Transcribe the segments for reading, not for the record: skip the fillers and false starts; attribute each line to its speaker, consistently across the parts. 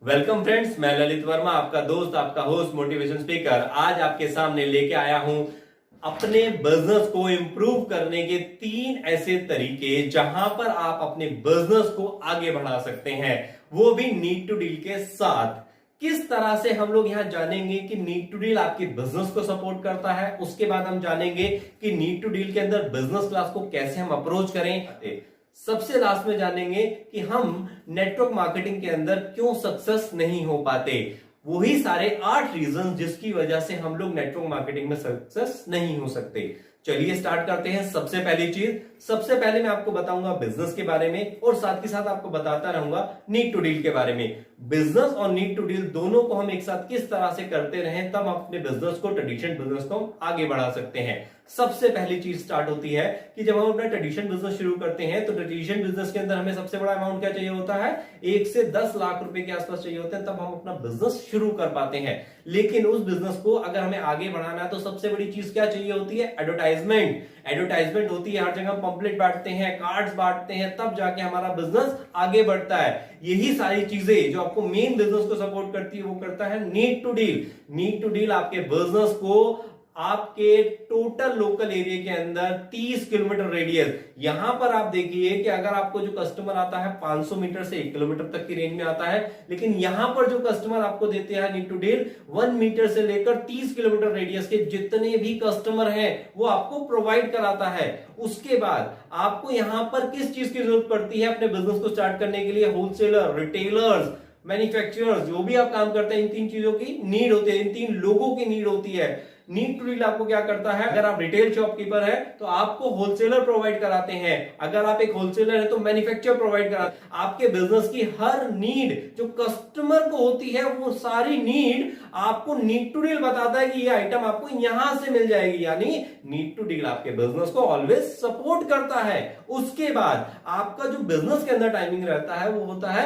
Speaker 1: Welcome friends, मैं ललित वर्मा, आपका दोस्त, आपका होस्ट, मोटिवेशन स्पीकर। आज आपके सामने लेके आया हूं अपने बिजनेस को इंप्रूव करने के 3 ऐसे तरीके जहां पर आप अपने बिजनेस को आगे बढ़ा सकते हैं, वो भी नीड टू डील के साथ। किस तरह से हम लोग यहां जानेंगे कि नीड टू डील आपके बिजनेस को सपोर्ट करता है। उसके बाद हम जानेंगे कि नीड टू डील के अंदर बिजनेस क्लास को कैसे हम अप्रोच करें। सबसे लास्ट में जानेंगे कि हम नेटवर्क मार्केटिंग के अंदर क्यों सक्सेस नहीं हो पाते। वही सारे 8 रीजन जिसकी वजह से हम लोग नेटवर्क मार्केटिंग में सक्सेस नहीं हो सकते। चलिए स्टार्ट करते हैं। सबसे पहले मैं आपको बताऊंगा बिजनेस के बारे में और साथ ही साथ आपको बताता रहूंगा नीड टू डील के बारे में। बिजनेस और नीड टू डील दोनों को हम एक साथ किस तरह से करते रहें, तब अपने बिजनेस को, ट्रेडिशनल बिजनेस को हम आगे बढ़ा सकते हैं। सबसे पहली चीज स्टार्ट होती है कि जब हम अपना ट्रेडिशनल बिजनेस शुरू करते हैं तो ट्रेडिशनल बिजनेस के अंदर हमें सबसे बड़ा अमाउंट क्या चाहिए होता है, 1 से 10 लाख रुपए के आसपास चाहिए होते हैं, तब हम अपना बिजनेस शुरू कर पाते हैं। लेकिन उस बिजनेस को अगर हमें आगे बढ़ाना है तो सबसे बड़ी चीज क्या चाहिए होती है, एडवर्टाइजमेंट होती है। हर जगह पंपलेट बांटते हैं, कार्ड्स बांटते हैं, तब जाके हमारा बिजनेस आगे बढ़ता है। यही सारी चीजें जो आपको मेन बिजनेस को सपोर्ट करती है वो करता है नीड टू डील आपके बिजनेस को आपके टोटल लोकल एरिया के अंदर 30 किलोमीटर रेडियस, यहां पर आप देखिए कि अगर आपको जो कस्टमर आता है 500 मीटर से 1 किलोमीटर तक की रेंज में आता है, लेकिन यहां पर जो कस्टमर आपको देते हैं नीड टू डील 1 मीटर से लेकर 30 किलोमीटर रेडियस के जितने भी कस्टमर हैं वो आपको प्रोवाइड कराता है। उसके बाद आपको यहां पर किस चीज की जरूरत पड़ती है अपने बिजनेस को स्टार्ट करने के लिए, होलसेलर, रिटेलर्स, मैन्युफैक्चरर्स, जो भी आप काम करते हैं, इन 3 चीजों की नीड होती है, इन 3 लोगों की नीड होती है। नीड टू डील आपको क्या करता है, अगर आप रिटेल शॉपकीपर है तो आपको होलसेलर प्रोवाइड कराते हैं, अगर आप एक होलसेलर है तो मैन्युफैक्चरर प्रोवाइड कराते हैं। आपके बिजनेस की हर नीड जो कस्टमर को होती है वो सारी नीड आपको नीड टू डील बताता है कि ये आइटम आपको यहां से मिल जाएगी। यानी नीड टू डील आपके बिजनेस को ऑलवेज सपोर्ट करता है। उसके बाद आपका जो बिजनेस के अंदर टाइमिंग रहता है वो होता है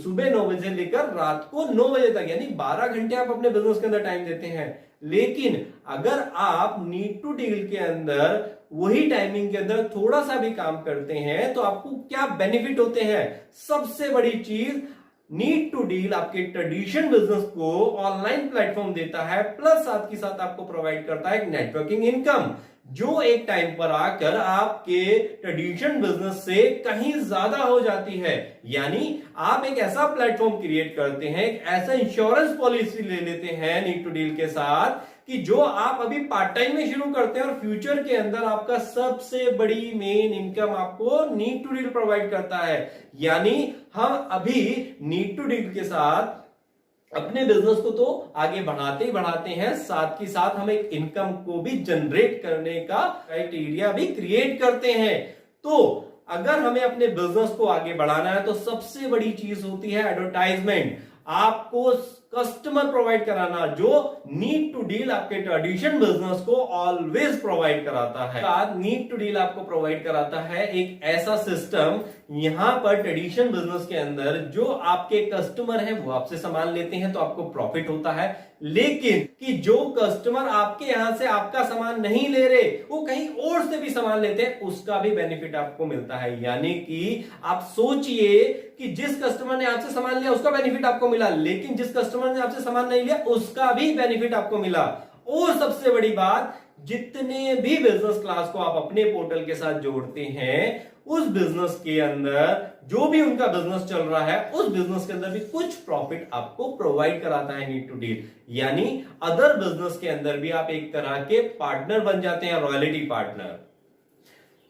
Speaker 1: सुबह 9 बजे लेकर रात को 9 बजे तक, यानी 12 घंटे आप अपने बिजनेस के अंदर टाइम देते हैं। लेकिन अगर आप नीड टू डील के अंदर वही टाइमिंग के अंदर थोड़ा सा भी काम करते हैं तो आपको क्या बेनिफिट होते हैं। सबसे बड़ी चीज, नीड टू डील आपके ट्रेडिशनल बिजनेस को ऑनलाइन प्लेटफॉर्म देता है, प्लस साथ ही साथ आपको प्रोवाइड करता है नेटवर्किंग इनकम, जो एक टाइम पर आकर आपके ट्रेडिशनल बिजनेस से कहीं ज्यादा हो जाती है। यानी आप एक ऐसा प्लेटफॉर्म क्रिएट करते हैं, एक ऐसा इंश्योरेंस पॉलिसी ले लेते हैं नीड टू डील के साथ कि जो आप अभी पार्ट टाइम में शुरू करते हैं और फ्यूचर के अंदर आपका सबसे बड़ी मेन इनकम आपको नीड टू डील प्रोवाइड करता है। यानी हम अभी नीड टू डील के साथ अपने बिजनेस को तो आगे बढ़ाते ही बढ़ाते हैं, साथ ही साथ हम एक इनकम को भी जनरेट करने का क्राइटेरिया भी क्रिएट करते हैं। तो अगर हमें अपने बिजनेस को आगे बढ़ाना है तो सबसे बड़ी चीज होती है एडवर्टाइजमेंट, आपको कस्टमर प्रोवाइड कराना, जो नीड टू डील आपके ट्रेडिशनल बिजनेस को ऑलवेज प्रोवाइड कराता है। नीड टू डील आपको प्रोवाइड कराता है एक ऐसा सिस्टम, यहां पर ट्रेडिशनल बिजनेस के अंदर जो आपके कस्टमर हैं वो आपसे सामान लेते हैं तो आपको प्रॉफिट होता है, लेकिन कि जो कस्टमर आपके यहां से आपका सामान नहीं ले रहे, वो कहीं और से भी सामान लेते हैं, उसका भी बेनिफिट आपको मिलता है। यानी कि आप सोचिए कि जिस कस्टमर ने आपसे सामान लिया उसका बेनिफिट आपको मिला, लेकिन जिस कस्टमर ने आपसे सामान नहीं लिया उसका भी बेनिफिट आपको मिला। और सबसे बड़ी बात, जितने भी बिजनेस क्लास को आप अपने पोर्टल के साथ जोड़ते हैं, उस बिजनेस के अंदर जो भी उनका बिजनेस चल रहा है उस बिजनेस के अंदर भी कुछ प्रॉफिट आपको प्रोवाइड कराता है नीड टू डील। यानी अदर बिजनेस के अंदर भी आप एक तरह के पार्टनर बन जाते हैं, रॉयल्टी पार्टनर।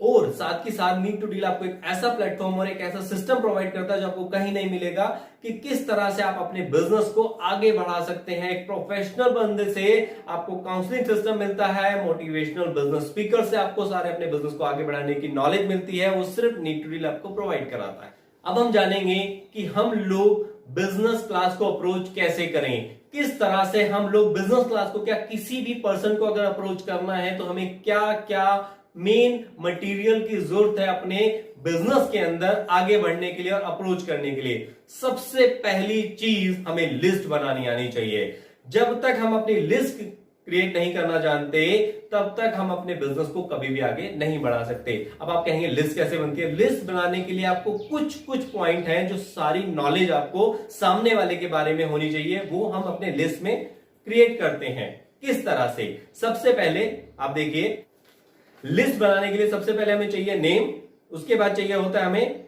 Speaker 1: और साथ ही साथ नीड टू डील आपको एक ऐसा प्लेटफॉर्म और एक ऐसा सिस्टम प्रोवाइड करता है जो आपको कहीं नहीं मिलेगा, कि किस तरह से आप अपने बिजनेस को आगे बढ़ा सकते हैं। एक प्रोफेशनल बंदे से आपको काउंसलिंग सिस्टम मिलता है, मोटिवेशनल बिजनेस स्पीकर से आपको सारे अपने बिजनेस को आगे बढ़ाने की नॉलेज मिलती है, वो सिर्फ नीड टू डील आपको प्रोवाइड कराता है। अब हम जानेंगे कि हम लोग बिजनेस क्लास को अप्रोच कैसे करें, किस तरह से हम लोग बिजनेस क्लास को, क्या किसी भी पर्सन को अगर अप्रोच करना है तो हमें क्या क्या मेन मटेरियल की जरूरत है अपने बिजनेस के अंदर आगे बढ़ने के लिए और अप्रोच करने के लिए। सबसे पहली चीज, हमें लिस्ट बनानी आनी चाहिए। जब तक हम अपनी लिस्ट क्रिएट नहीं करना जानते, तब तक हम अपने बिजनेस को कभी भी आगे नहीं बढ़ा सकते। अब आप कहेंगे लिस्ट कैसे बनती है? लिस्ट बनाने के लिए आपको कुछ कुछ पॉइंट हैं जो सारी नॉलेज आपको सामने वाले के बारे में होनी चाहिए, वो हम अपने लिस्ट में क्रिएट करते हैं। किस तरह से? सबसे पहले आप देखिए, लिस्ट बनाने के लिए सबसे पहले हमें चाहिए नेम, उसके बाद चाहिए होता है हमें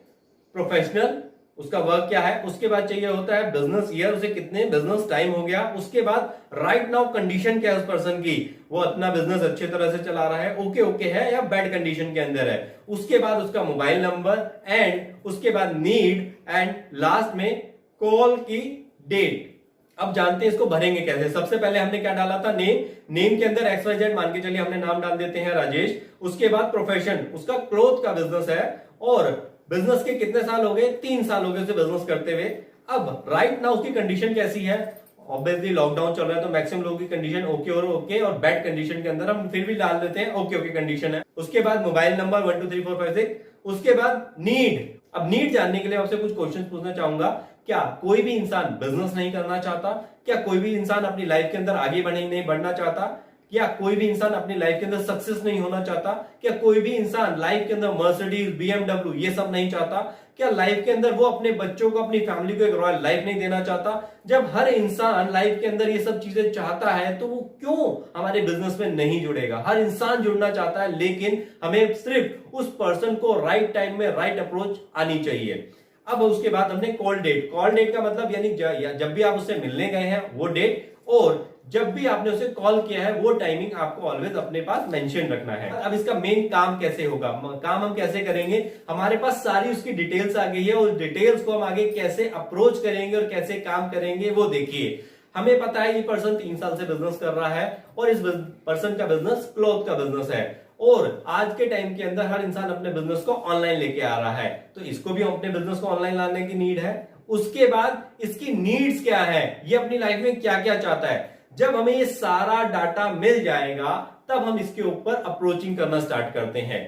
Speaker 1: प्रोफेशनल, उसका वर्क क्या है, उसके बाद चाहिए होता है बिजनेस ईयर, उसे कितने बिजनेस टाइम हो गया, उसके बाद राइट नाउ कंडीशन क्या है उस पर्सन की, वो अपना बिजनेस अच्छे तरह से चला रहा है, ओके ओके है या बैड कंडीशन के अंदर है, उसके बाद उसका मोबाइल नंबर एंड उसके बाद नीड एंड लास्ट में कॉल की डेट। अब जानते हैं इसको भरेंगे कैसे। सबसे पहले हमने क्या डाला था? नेम। नेम के अंदर XYZ मान के चलिए हमने नाम डाल देते हैं राजेश। उसके बाद प्रोफेशन, उसका क्लोथ का बिजनेस है और बिजनेस के कितने साल हो गए? 3 साल हो गए उसे बिजनेस करते हुए। अब राइट नाउ उसकी कंडीशन कैसी है? ऑब्वियसली लॉकडाउन चल रहा है तो मैक्सिमम लोगों की कंडीशन ओके और ओके, और बैड कंडीशन के अंदर हम फिर भी डाल देते हैं ओके ओके कंडीशन है। उसके बाद मोबाइल नंबर 1 2 3 4 5 6, उसके बाद नीड। अब नीड जानने के लिए आपसे कुछ क्वेश्चन पूछना चाहूंगा। क्या कोई भी इंसान बिजनेस नहीं करना चाहता? क्या कोई भी इंसान अपनी लाइफ के अंदर आगे नहीं बढ़ना चाहता? क्या कोई भी इंसान अपनी लाइफ के अंदर सक्सेस नहीं होना चाहता? क्या कोई भी इंसान लाइफ के अंदर मर्सिडीज, BMW ये सब नहीं चाहता? क्या लाइफ के अंदर वो अपने बच्चों को, अपनी फैमिली को एक रॉयल लाइफ नहीं देना चाहता? जब हर इंसान लाइफ के अंदर ये सब चीजें चाहता है तो वो क्यों हमारे बिजनेस में नहीं जुड़ेगा? हर इंसान जुड़ना चाहता है, लेकिन हमें सिर्फ उस पर्सन को राइट टाइम में राइट अप्रोच आनी चाहिए। अब उसके बाद हमने कॉल डेट। कॉल डेट का मतलब यानी जब भी आप उससे मिलने गए हैं वो डेट, और जब भी आपने उसे कॉल किया है वो टाइमिंग आपको ऑलवेज अपने पास मेंशन रखना है। अब इसका मेन काम कैसे होगा? काम हम कैसे करेंगे? हमारे पास सारी उसकी डिटेल्स आ गई है, और डिटेल्स को हम आगे कैसे अप्रोच करेंगे और कैसे काम करेंगे वो देखिए। हमें पता है ये पर्सन 3 साल से बिजनेस कर रहा है और इस पर्सन का बिजनेस क्लॉथ का बिजनेस है, और आज के टाइम के अंदर हर इंसान अपने बिजनेस को ऑनलाइन लेके आ रहा है, तो इसको भी अपने बिजनेस को ऑनलाइन लाने की नीड है। उसके बाद इसकी नीड्स क्या है, ये अपनी लाइफ में क्या क्या चाहता है। जब हमें ये सारा डाटा मिल जाएगा तब हम इसके ऊपर अप्रोचिंग करना स्टार्ट करते हैं।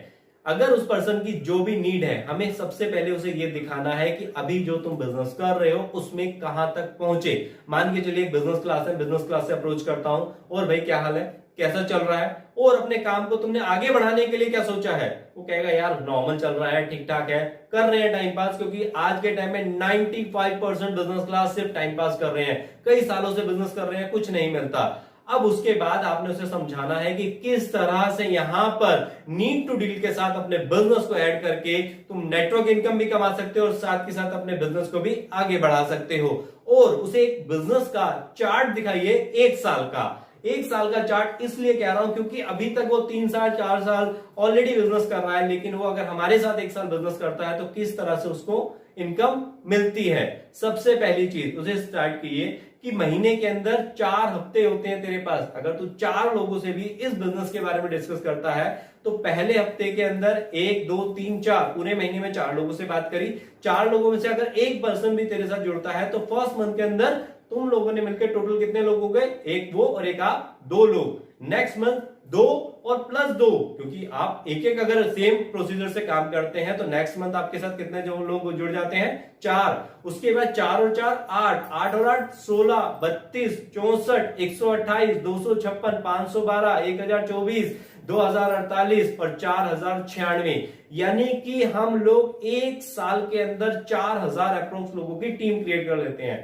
Speaker 1: अगर उस पर्सन की जो भी नीड है, हमें सबसे पहले उसे ये दिखाना है कि अभी जो तुम बिजनेस कर रहे हो उसमें कहां तक पहुंचे। मान के चलिए बिजनेस क्लास है, बिजनेस क्लास से अप्रोच करता हूं, और भाई क्या हाल है, कैसा चल रहा है, और अपने काम को तुमने आगे बढ़ाने के लिए क्या सोचा है? वो कहेगा यार नॉर्मल चल रहा है, ठीक ठाक है, कर रहे हैं टाइम पास, क्योंकि आज के टाइम में 95% बिजनेस क्लास सिर्फ टाइम पास कर रहे हैं, कई सालों से बिजनेस कर रहे हैं, कुछ नहीं मिलता। अब उसके बाद आपने उसे समझाना है कि किस तरह से यहां पर नीड टू डील के साथ अपने बिजनेस को ऐड करके तुम नेटवर्क इनकम भी कमा सकते हो और साथ के साथ अपने बिजनेस को भी आगे बढ़ा सकते हो। और उसे एक बिजनेस का चार्ट दिखाइए 1 साल का। 1 साल का चार्ट इसलिए कह रहा हूं क्योंकि अभी तक वो 3 साल 4 साल ऑलरेडी बिजनेस कर रहा है, लेकिन वो अगर हमारे साथ 1 साल बिजनेस करता है तो किस तरह से उसको इनकम मिलती है। सबसे पहली चीज उसे स्टार्ट कीजिए कि महीने के अंदर 4 हफ्ते होते हैं तेरे पास। अगर तू 4 लोगों से भी इस बिजनेस के बारे में डिस्कस करता है तो पहले हफ्ते के अंदर 1 2 3 4 पूरे महीने में 4 लोगों से बात करी। 4 लोगों में से अगर एक पर्सन भी तेरे साथ जुड़ता है तो फर्स्ट मंथ के अंदर तुम लोगों ने मिलकर टोटल कितने लोग हो गए? एक वो और एक आप, 2 लोग। नेक्स्ट मंथ 2 और प्लस 2, क्योंकि आप एक एक अगर सेम प्रोसीजर से काम करते हैं तो नेक्स्ट मंथ आपके साथ कितने जो लोग जुड़ जाते हैं? 4। उसके बाद 4 और 4 8, 8 और 8 16, 32, 64, 128, 256, 512, 1024, 2048 और 4096। यानी कि हम लोग 1 साल के अंदर 4000 अप्रोक्स लोगों की टीम क्रिएट कर लेते हैं।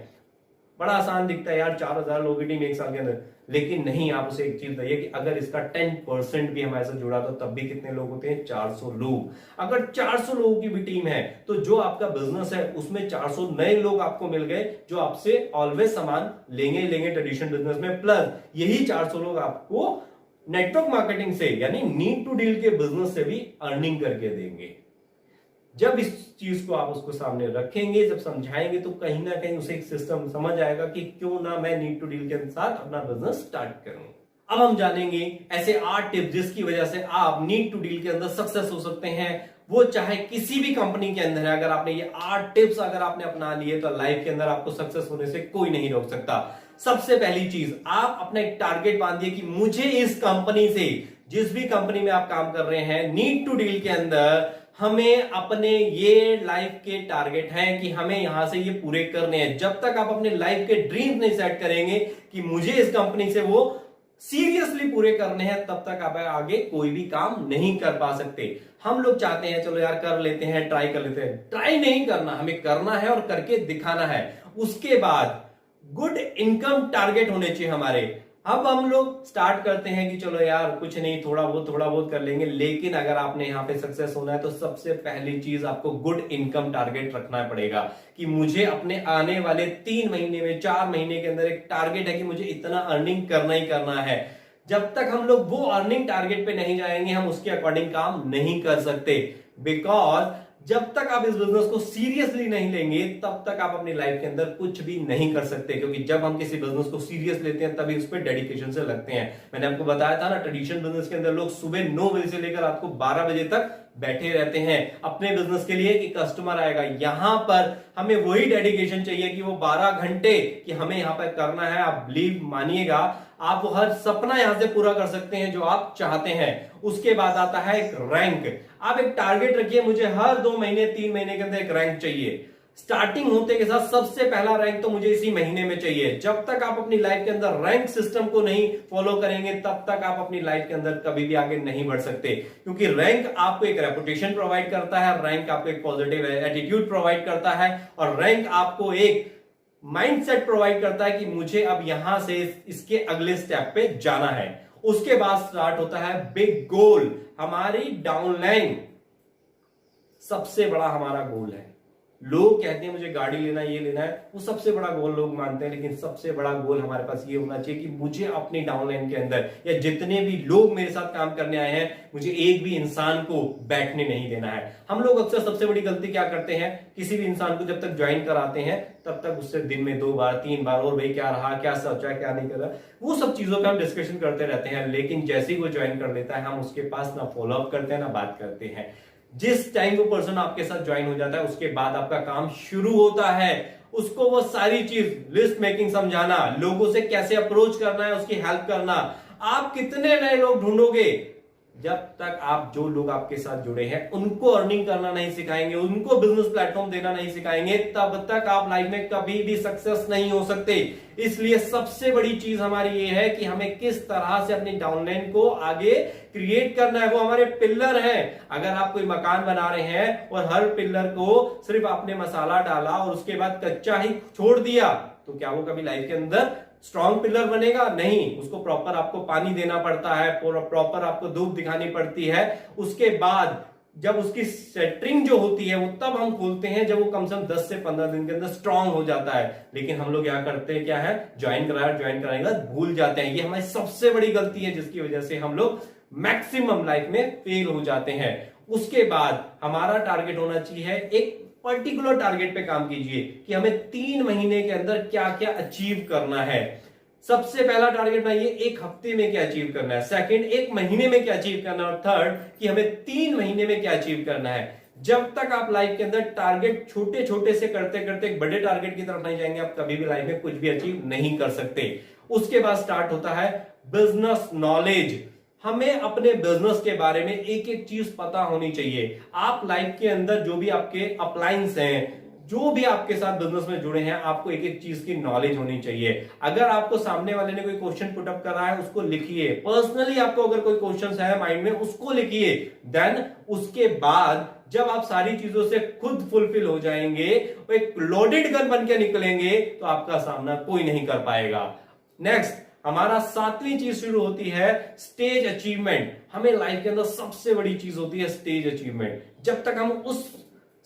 Speaker 1: बड़ा आसान दिखता है यार 4000 लोगों की टीम 1 साल के अंदर, लेकिन नहीं। आप उसे एक चीज बताइए कि अगर इसका 10% भी हमारे साथ जुड़ा तो तब भी कितने लोग होते हैं? 400 लोग। अगर 400 लोगों की भी टीम है तो जो आपका बिजनेस है उसमें 400 नए लोग आपको मिल गए जो आपसे ऑलवेज सामान लेंगे ट्रेडिशनल बिजनेस में, प्लस यही 400 लोग आपको नेटवर्क मार्केटिंग से यानी नीड टू डील के बिजनेस से भी अर्निंग करके देंगे। जब इस चीज को आप उसको सामने रखेंगे, जब समझाएंगे, तो कहीं ना कहीं उसे एक सिस्टम समझ आएगा कि क्यों ना मैं नीड टू डील के साथ अपना बिजनेस स्टार्ट करूं। अब हम जानेंगे ऐसे 8 टिप्स जिसकी वजह से आप नीड टू डील के अंदर सक्सेस हो सकते हैं, वो चाहे किसी भी कंपनी के अंदर है। अगर आपने ये 8 टिप्स अगर आपने अपना लिए तो लाइफ के अंदर आपको सक्सेस होने से कोई नहीं रोक सकता। सबसे पहली चीज, आप अपना एक टारगेट बांधिए कि मुझे इस कंपनी से, जिस भी कंपनी में आप काम कर रहे हैं, नीड टू डील के अंदर हमें अपने ये लाइफ के टारगेट हैं कि हमें यहां से ये पूरे करने हैं। जब तक आप अपने लाइफ के ड्रीम नहीं सेट करेंगे कि मुझे इस कंपनी से वो सीरियसली पूरे करने हैं, तब तक आप आगे कोई भी काम नहीं कर पा सकते। हम लोग चाहते हैं चलो यार कर लेते हैं, ट्राई कर लेते हैं, ट्राई नहीं करना, हमें करना है और करके दिखाना है। उसके बाद गुड इनकम टारगेट होने चाहिए हमारे। अब हम लोग स्टार्ट करते हैं कि चलो यार कुछ नहीं, थोड़ा बहुत कर लेंगे, लेकिन अगर आपने यहां पे सक्सेस होना है तो सबसे पहली चीज आपको गुड इनकम टारगेट रखना पड़ेगा कि मुझे अपने आने वाले 3 महीने में, 4 महीने के अंदर एक टारगेट है कि मुझे इतना अर्निंग करना ही करना है। जब तक हम लोग वो अर्निंग टारगेट पे नहीं जाएंगे, हम उसके अकॉर्डिंग काम नहीं कर सकते। बिकॉज जब तक आप इस बिजनेस को सीरियसली नहीं लेंगे, तब तक आप अपनी लाइफ के अंदर कुछ भी नहीं कर सकते। क्योंकि जब हम किसी बिजनेस को सीरियस लेते हैं तभी उस पर डेडिकेशन से लगते हैं। मैंने आपको बताया था ना, ट्रेडिशनल बिजनेस के अंदर लोग सुबह 9 बजे से लेकर रात को 12 बजे तक बैठे रहते हैं अपने बिजनेस के लिए कि कस्टमर आएगा। यहां पर हमें वही डेडिकेशन चाहिए कि वो 12 घंटे कि हमें यहां पर करना है। आप बिलीव मानिएगा, आप वो हर सपना यहां से पूरा कर सकते हैं जो आप चाहते हैं। उसके बाद आता है एक रैंक। आप एक टारगेट रखिए, मुझे हर 2 महीने 3 महीने के अंदर एक रैंक चाहिए। स्टार्टिंग होते के साथ सबसे पहला रैंक तो मुझे इसी महीने में चाहिए। जब तक आप अपनी लाइफ के अंदर रैंक सिस्टम को नहीं फॉलो करेंगे, तब तक आप अपनी लाइफ के अंदर कभी भी आगे नहीं बढ़ सकते। क्योंकि रैंक आपको एक रेपुटेशन प्रोवाइड करता है, रैंक आपको एक पॉजिटिव एटीट्यूड प्रोवाइड करता है, और रैंक आपको एक माइंडसेट प्रोवाइड करता है कि मुझे अब यहां से इसके अगले स्टेप पे जाना है। उसके बाद स्टार्ट होता है बिग गोल। हमारी डाउनलाइन सबसे बड़ा हमारा गोल है। लोग कहते हैं मुझे गाड़ी लेना है, ये लेना है, वो सबसे बड़ा गोल लोग मानते हैं, लेकिन सबसे बड़ा गोल हमारे पास ये होना चाहिए कि मुझे अपनी डाउनलाइन के अंदर या जितने भी लोग मेरे साथ काम करने आए हैं, मुझे एक भी इंसान को बैठने नहीं देना है। हम लोग अक्सर सबसे बड़ी गलती क्या करते हैं, किसी भी इंसान को जब तक ज्वाइन कराते हैं तब तक उससे दिन में 2 बार 3 बार और भाई क्या रहा, क्या सोचा, क्या नहीं कर रहा, वो सब चीजों पे हम डिस्कशन करते रहते हैं। लेकिन जैसे ही वो ज्वाइन कर लेता है, हम उसके पास ना फॉलोअप करते हैं ना बात करते हैं। जिस टाइम वो पर्सन आपके साथ ज्वाइन हो जाता है, उसके बाद आपका काम शुरू होता है। उसको वो सारी चीज, लिस्ट मेकिंग समझाना, लोगों से कैसे अप्रोच करना है उसकी हेल्प करना। आप कितने नए लोग ढूंढोगे जब तक आप जो लोग आपके साथ जुड़े हैं उनको अर्निंग करना नहीं सिखाएंगे, उनको बिजनेस प्लेटफॉर्म देना नहीं सिखाएंगे, तब तक आप लाइफ में कभी भी सक्सेस नहीं हो सकते। इसलिए सबसे बड़ी चीज हमारी ये है कि हमें किस तरह से अपनी डाउनलाइन को आगे क्रिएट करना है। वो हमारे पिलर हैं। अगर आप कोई मकान बना रहे हैं और हर पिलर को सिर्फ आपने मसाला डाला और उसके बाद कच्चा ही छोड़ दिया, तो क्या वो कभी लाइफ के अंदर स्ट्रॉन्ग पिलर बनेगा? नहीं। उसको प्रॉपर आपको पानी देना पड़ता है, प्रॉपर आपको धूप दिखानी पड़ती है। उसके बाद जब उसकी सेटरिंग जो होती है वो तब हम खोलते हैं जब वो कम से कम 10 से 15 दिन के अंदर स्ट्रांग हो जाता है। लेकिन हम लोग क्या करते हैं, क्या है, ज्वाइन कराने के बाद भूल जाते हैं। ये हमारी सबसे बड़ी गलती है जिसकी वजह से हम लोग मैक्सिमम लाइफ में फेल हो जाते हैं। उसके बाद हमारा टारगेट होना चाहिए, एक पर्टिकुलर टारगेट पे काम कीजिए कि हमें 3 महीने के अंदर क्या क्या अचीव करना है। सबसे पहला टारगेट बनाइए, 1 हफ्ते में क्या अचीव करना है। सेकंड, 1 महीने में क्या अचीव करना है। और थर्ड, कि हमें 3 महीने में क्या अचीव करना है। जब तक आप लाइफ के अंदर टारगेट छोटे छोटे से करते करते एक बड़े टारगेट की तरफ नहीं जाएंगे, आप कभी भी लाइफ में कुछ भी अचीव नहीं कर सकते। उसके बाद स्टार्ट होता है बिजनेस नॉलेज। हमें अपने बिजनेस के बारे में एक एक चीज पता होनी चाहिए। आप लाइफ के अंदर जो भी आपके अप्लायंस हैं, जो भी आपके साथ बिजनेस में जुड़े हैं, आपको एक एक चीज की नॉलेज होनी चाहिए। अगर आपको सामने वाले ने कोई क्वेश्चन पुट अप कर रहा है, उसको लिखिए। पर्सनली आपको अगर कोई क्वेश्चन है माइंड में, उसको लिखिए। देन उसके बाद जब आप सारी चीजों से खुद फुलफिल हो जाएंगे, एक लोडेड गन बन के निकलेंगे, तो आपका सामना कोई नहीं कर पाएगा। नेक्स्ट, हमारा 7वीं चीज शुरू होती है स्टेज अचीवमेंट। हमें लाइफ के अंदर सबसे बड़ी चीज होती है स्टेज अचीवमेंट। जब तक हम उस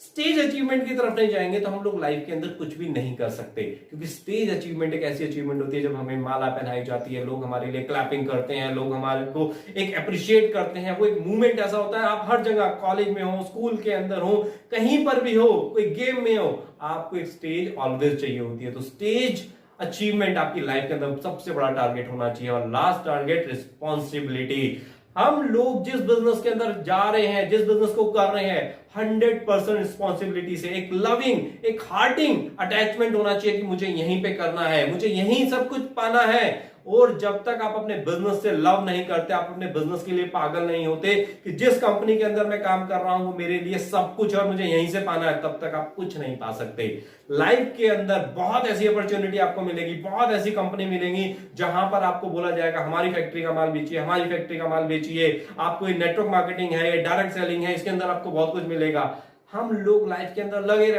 Speaker 1: स्टेज अचीवमेंट की तरफ नहीं जाएंगे तो हम लोग लाइफ के अंदर कुछ भी नहीं कर सकते। क्योंकि स्टेज अचीवमेंट एक ऐसी अचीवमेंट होती है जब हमें माला पहनाई जाती है, लोग हमारे लिए क्लैपिंग करते हैं, लोग हमारे को एक अप्रिशिएट करते हैं। वो एक मूवमेंट ऐसा होता है, आप हर जगह, कॉलेज में हो, स्कूल के अंदर हो, कहीं पर भी हो, कोई गेम में हो, आपको एक स्टेज ऑलवेज चाहिए होती है। तो स्टेज अचीवमेंट आपकी लाइफ के अंदर सबसे बड़ा टारगेट होना चाहिए। और लास्ट टारगेट, रिस्पॉन्सिबिलिटी। हम लोग जिस बिजनेस के अंदर जा रहे हैं, जिस बिजनेस को कर रहे हैं, 100% रिस्पॉन्सिबिलिटी से, एक लविंग, एक हार्टिंग अटैचमेंट होना चाहिए कि मुझे यहीं पे करना है, मुझे यहीं सब कुछ पाना है। और जब तक आप अपने बिजनेस से लव नहीं करते, आप अपने बिजनेस के लिए पागल नहीं होते कि जिस कंपनी के अंदर मैं काम कर रहा हूं वो मेरे लिए सब कुछ और मुझे यहीं से पाना है, तब तक आप कुछ नहीं पा सकते। लाइफ के अंदर बहुत ऐसी अपॉर्चुनिटी आपको मिलेगी, बहुत ऐसी कंपनी मिलेंगी जहां पर आपको बोला जाएगा हमारी फैक्ट्री का माल बेचिए, हमारी फैक्ट्री का माल बेचिए, आपको नेटवर्क मार्केटिंग है, डायरेक्ट सेलिंग है, इसके अंदर आपको बहुत कुछ मिलेगा। हम लोग लाइफ के अंदर लगे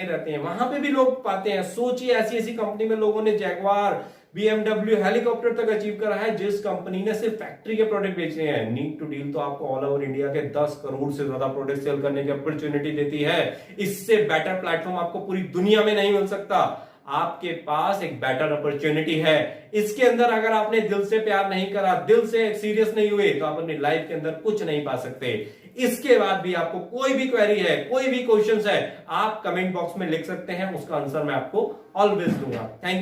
Speaker 1: रहते हैं, वहां पे भी लोग पाते हैं। सोचिए ऐसी ऐसी कंपनी में लोगों ने जैगवार, BMW, हेलीकॉप्टर तक अचीव करा है, जिस कंपनी ने सिर्फ फैक्ट्री के प्रोडक्ट बेचे हैं। नीड टू डील तो आपको ऑल ओवर इंडिया के 10 करोड़ से ज्यादा प्रोडक्ट सेल करने की अपॉर्चुनिटी देती है। इससे बेटर प्लेटफॉर्म आपको पूरी दुनिया में नहीं मिल सकता। आपके पास एक बेटर अपॉर्चुनिटी है। इसके अंदर अगर आपने दिल से प्यार नहीं करा, दिल से सीरियस नहीं हुए, तो आप अपनी लाइफ के अंदर कुछ नहीं पा सकते। इसके बाद भी आपको कोई भी क्वेरी है, कोई भी क्वेश्चन है, आप कमेंट बॉक्स में लिख सकते हैं, उसका आंसर मैं आपको ऑलवेज दूंगा। थैंक